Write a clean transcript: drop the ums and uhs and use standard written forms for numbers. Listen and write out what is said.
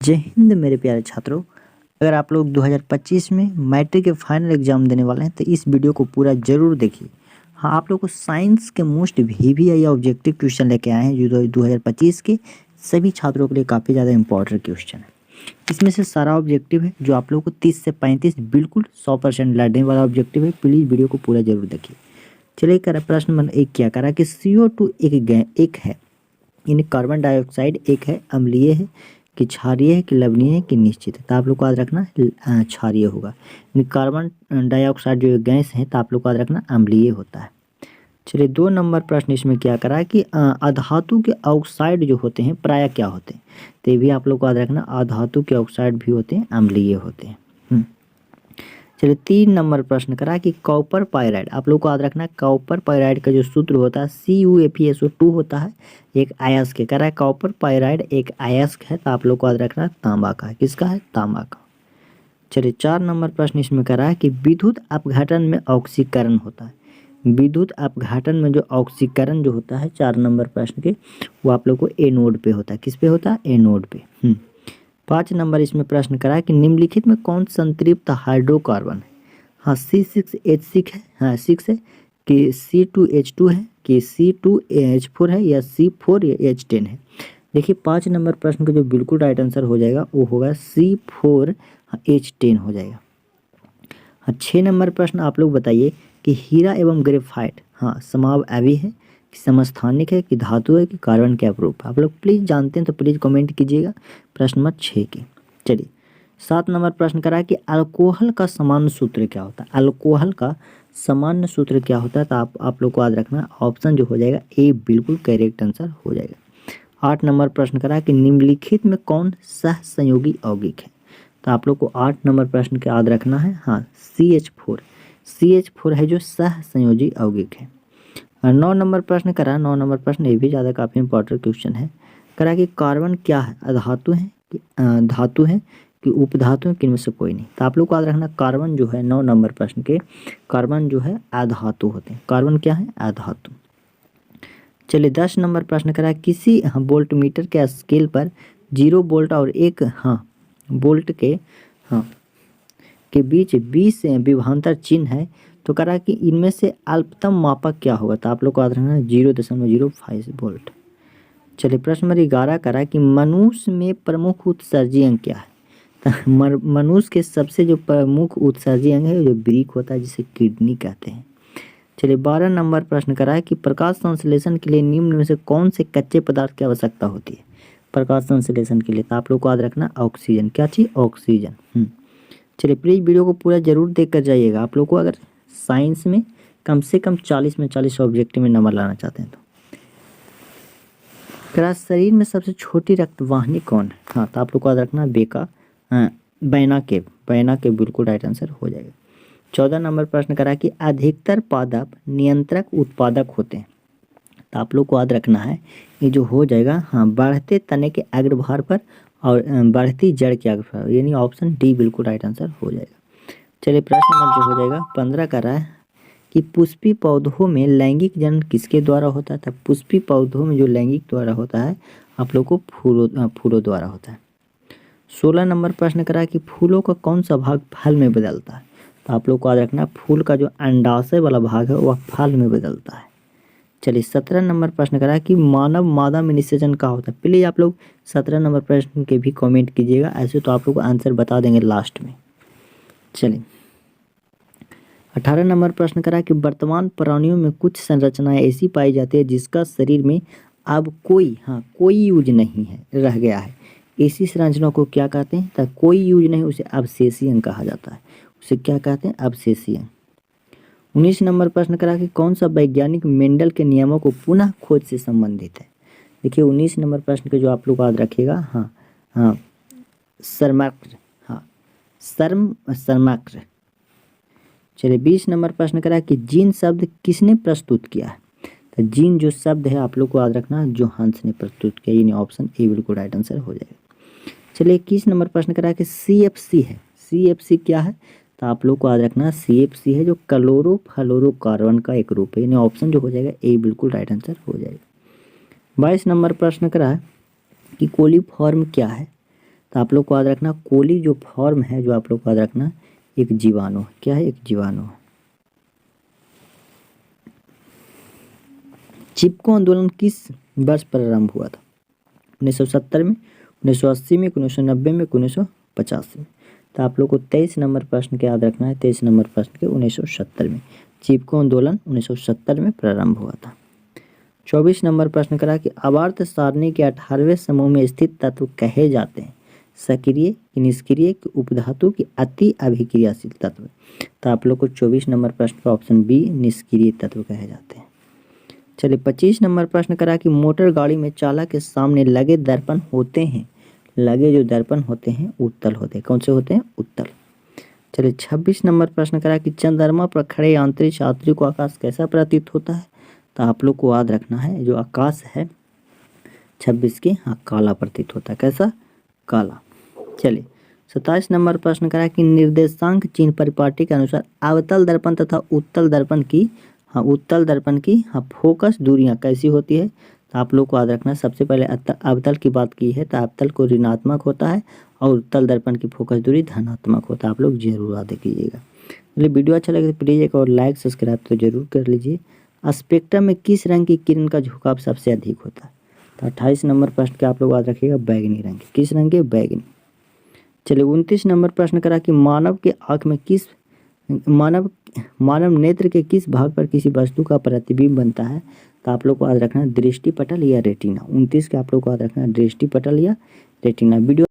जय हिंद मेरे प्यारे छात्रों। अगर आप लोग 2025 में मैट्रिक के फाइनल एग्जाम देने वाले हैं तो इस वीडियो को पूरा जरूर देखिए। हाँ, आप लोग को साइंस के मोस्ट VVI या ऑब्जेक्टिव क्वेश्चन लेके आए हैं जो 2025 के सभी छात्रों के लिए काफ़ी ज़्यादा इंपॉर्टेंट क्वेश्चन है। इसमें से सारा ऑब्जेक्टिव है जो आप लोग को 30 से 35 बिल्कुल 100% लड़ने वाला ऑब्जेक्टिव है। प्लीज़ वीडियो को पूरा जरूर देखिए। चलिए प्रश्न नंबर 1 क्या करा कि CO2 एक है, यानी कार्बन डाइऑक्साइड एक है, अम्लीय है कि क्षारीय है कि लवणीय है कि निश्चित है। तो आप लोग को याद रखना क्षारीय होगा। यानी कार्बन डाइऑक्साइड जो गैस है तो आप लोग को याद रखना अम्लीय होता है। चलिए 2 नंबर प्रश्न इसमें क्या करा है कि अधातु के ऑक्साइड जो होते हैं प्रायः क्या होते हैं, तो ये भी आप लोग को याद रखना अधातु के ऑक्साइड भी होते हैं, अम्लीय होते हैं। चलिए 3 नंबर प्रश्न करा कि कॉपर पायराइड, आप लोग को याद रखना कॉपर पायराइड का जो सूत्र होता है CuFeSO2 होता है, एक अयस्क है। करा है कॉपर पायराइड एक अयस्क है तो आप लोग को याद रखना तांबा का है। किसका है? तांबा का। चलिए 4 नंबर प्रश्न इसमें करा है कि विद्युत अपघटन में ऑक्सीकरण होता है। विद्युत अपघटन में जो ऑक्सीकरण जो होता है 4 नंबर प्रश्न के, वो आप लोग को एनोड पे होता है। किस पे होता है? एनोड पे। 5 नंबर इसमें प्रश्न करा है कि निम्नलिखित में कौन संतृप्त हाइड्रोकार्बन है? हाँ, C6H6 है, हाँ 6 है कि C2H2 है कि C2H4 है या C4 या H10 है। देखिए 5 नंबर प्रश्न का जो बिल्कुल राइट आंसर हो जाएगा वो होगा C4H10 हो जाएगा। हाँ 6 नंबर प्रश्न आप लोग बताइए कि हीरा एवं ग्रेफाइट हाँ समावयवी है कि समस्थानिक है कि धातु है कि कार्बन के अपरूप। आप लोग प्लीज़ जानते हैं तो प्लीज़ कमेंट कीजिएगा प्रश्न नंबर 6 के। चलिए 7 नंबर प्रश्न करा है कि अल्कोहल का सामान्य सूत्र क्या होता है? अल्कोहल का सामान्य सूत्र क्या होता है? तो आप लोग को याद रखना ऑप्शन जो हो जाएगा ए बिल्कुल करेक्ट आंसर हो जाएगा। 8 नंबर प्रश्न करा है कि निम्नलिखित में कौन सहसंयोगी यौगिक है? तो आप लोग को 8 नंबर प्रश्न का याद रखना है हाँ CH4 है जो सहसंयोजी यौगिक है। 9 नंबर प्रश्न करा, 9 नंबर प्रश्न ये भी ज़्यादा काफ़ी इंपॉर्टेंट क्वेश्चन है। करा कि कार्बन क्या है? अधातु है कि धातु है कि उपधातु है कि इनमें से कोई नहीं। तो आप लोग को याद रखना कार्बन जो है 9 नंबर प्रश्न के, कार्बन जो है अधातु होते हैं। कार्बन क्या है? अधातु। चलिए 10 नंबर प्रश्न करा किसी वोल्ट मीटर के स्केल पर 0 वोल्ट और 1 वोल्ट के बीच 20 विभवांतर चिन्ह है, तो करा कि इनमें से अल्पतम मापक क्या होगा? तो आप लोग को याद रखना 0.05 वोल्ट। चलिए प्रश्न नंबर 11 करा कि मनुष्य में प्रमुख उत्सर्जी अंग क्या है? तो मनुष्य के सबसे जो प्रमुख उत्सर्जी अंग है जो ब्रीक होता है जिसे किडनी कहते हैं। चलिए 12 नंबर प्रश्न करा है कि प्रकाश संश्लेषण के लिए निम्न में से कौन से कच्चे पदार्थ की आवश्यकता होती है? प्रकाश संश्लेषण के लिए तो आप लोग को याद रखना ऑक्सीजन। क्या चीज़? ऑक्सीजन। चलिए प्लीज़ वीडियो को पूरा जरूर देख कर जाइएगा। आप लोग को अगर साइंस में कम से कम 40 में 40 ऑब्जेक्टिव में नंबर लाना चाहते हैं तो। शरीर में सबसे छोटी रक्तवाहिनी कौन है? हाँ तो आप लोग को याद रखना बैना के बिल्कुल राइट आंसर हो जाएगा। 14 नंबर प्रश्न करा कि अधिकतर पादप नियंत्रक उत्पादक होते हैं, तो आप लोग को याद रखना है ये जो हो जाएगा हाँ बढ़ते तने के अग्रभाग पर और बढ़ती जड़ के अग्रभाग, यानी ऑप्शन डी बिल्कुल राइट आंसर हो जाएगा। चलिए प्रश्न नंबर जो हो जाएगा 15 का रहा है कि पुष्पी पौधों में लैंगिक जनन किसके द्वारा होता है? तो पुष्पी पौधों में जो लैंगिक द्वारा होता है आप लोग को फूलों द्वारा होता है। 16 नंबर प्रश्न करा कि फूलों का कौन सा भाग फल में बदलता है? तो आप लोग को याद रखना फूल का जो अंडाशय वाला भाग है वह फल में बदलता है। चलिए 17 नंबर प्रश्न करा कि मानव मादा में निषेचन का होता है। प्लीज़ आप लोग 17 नंबर प्रश्न के भी कमेंट कीजिएगा, ऐसे तो आप लोग को आंसर बता देंगे लास्ट में। चलिए 18 नंबर प्रश्न करा कि वर्तमान प्राणियों में कुछ संरचनाएं ऐसी पाई जाती है जिसका शरीर में अब कोई यूज नहीं है, रह गया है। ऐसी संरचना को क्या कहते हैं? तो कोई यूज नहीं, उसे अवशेषी अंग कहा जाता है। उसे क्या कहते हैं? अवशेषी अंग। 19 नंबर प्रश्न करा कि कौन सा वैज्ञानिक मेंडल के नियमों को पुनः खोज से संबंधित है? देखिए 19 नंबर प्रश्न के जो आप लोग याद रखिएगा शर्माकर। चलिए 20 नंबर प्रश्न करा कि जीन शब्द किसने प्रस्तुत किया है? तो जीन जो शब्द है आप लोग को याद रखना जोहान्स ने प्रस्तुत किया, यानी ऑप्शन ए बिल्कुल राइट आंसर हो जाएगा। चलिए 21 नंबर प्रश्न करा कि CFC है। CFC क्या है? तो आप लोग को याद रखना CFC है जो क्लोरोफ्लोरोकार्बन का एक रूप है, यानी ऑप्शन जो हो जाएगा ए बिल्कुल राइट आंसर हो जाएगा। 22 नंबर प्रश्न करा है कि कोलिफॉर्म क्या है? तो आप लोग को याद रखना कोली जो फॉर्म है, जो आप लोग को याद रखना एक जीवाणु है। क्या है? एक जीवाणु है। चिपको आंदोलन किस वर्ष प्रारंभ हुआ था? 1970 में, 1980 में, 1990 में, 1950 में। तो आप लोग को 23 नंबर प्रश्न के याद रखना है। 23 नंबर प्रश्न के 1970 में चिपको आंदोलन 1970 में प्रारंभ हुआ था। 24 नंबर प्रश्न करा कि आवर्त सारणी के 18वें समूह में स्थित तत्व कहे जाते हैं? सक्रिय कि निष्क्रिय कि उपधातु की अति अभिक्रियाशील तत्व? तो आप लोग को 24 नंबर प्रश्न का ऑप्शन बी निष्क्रिय तत्व कहे जाते हैं। चलिए 25 नंबर प्रश्न करा कि मोटर गाड़ी में चालक के सामने लगे दर्पण होते हैं, लगे जो दर्पण होते हैं उत्तल होते हैं। कौन से होते हैं? उत्तल। चलिए 26 नंबर प्रश्न करा कि चंद्रमा पर खड़े अंतरिक्ष यात्री को आकाश कैसा प्रतीत होता है? तो आप लोग को याद रखना है जो आकाश है 26 के, हाँ काला प्रतीत होता है। कैसा? काला। चलिए 27 नंबर प्रश्न करा कि निर्देशांक चिन्ह परिपाटी के अनुसार अवतल दर्पण तथा उत्तल दर्पण की, हाँ उत्तल दर्पण की, हाँ फोकस दूरियां कैसी होती है? तो आप लोग को याद रखना सबसे पहले अवतल की बात की है तो अवतल को ऋणात्मक होता है और उत्तल दर्पण की फोकस दूरी धनात्मक होता है। आप लोग जरूर याद कीजिएगा। चलिए वीडियो अच्छा लगे तो प्लीज़ एक और लाइक सब्सक्राइब तो जरूर कर लीजिए। स्पेक्ट्रम में किस रंग की किरण का झुकाव सबसे अधिक होता है? तो 28 नंबर प्रश्न के आप लोग याद रखिएगा बैगनी रंग। किस रंग के? बैगनी। चलिए 29 नंबर प्रश्न करा कि मानव के आँख में किस मानव नेत्र के किस भाग पर किसी वस्तु का प्रतिबिंब बनता है? तो आप लोग को याद रखना दृष्टि पटल या रेटिना। 29 के आप लोग को याद रखना दृष्टि पटल या रेटिना। वीडियो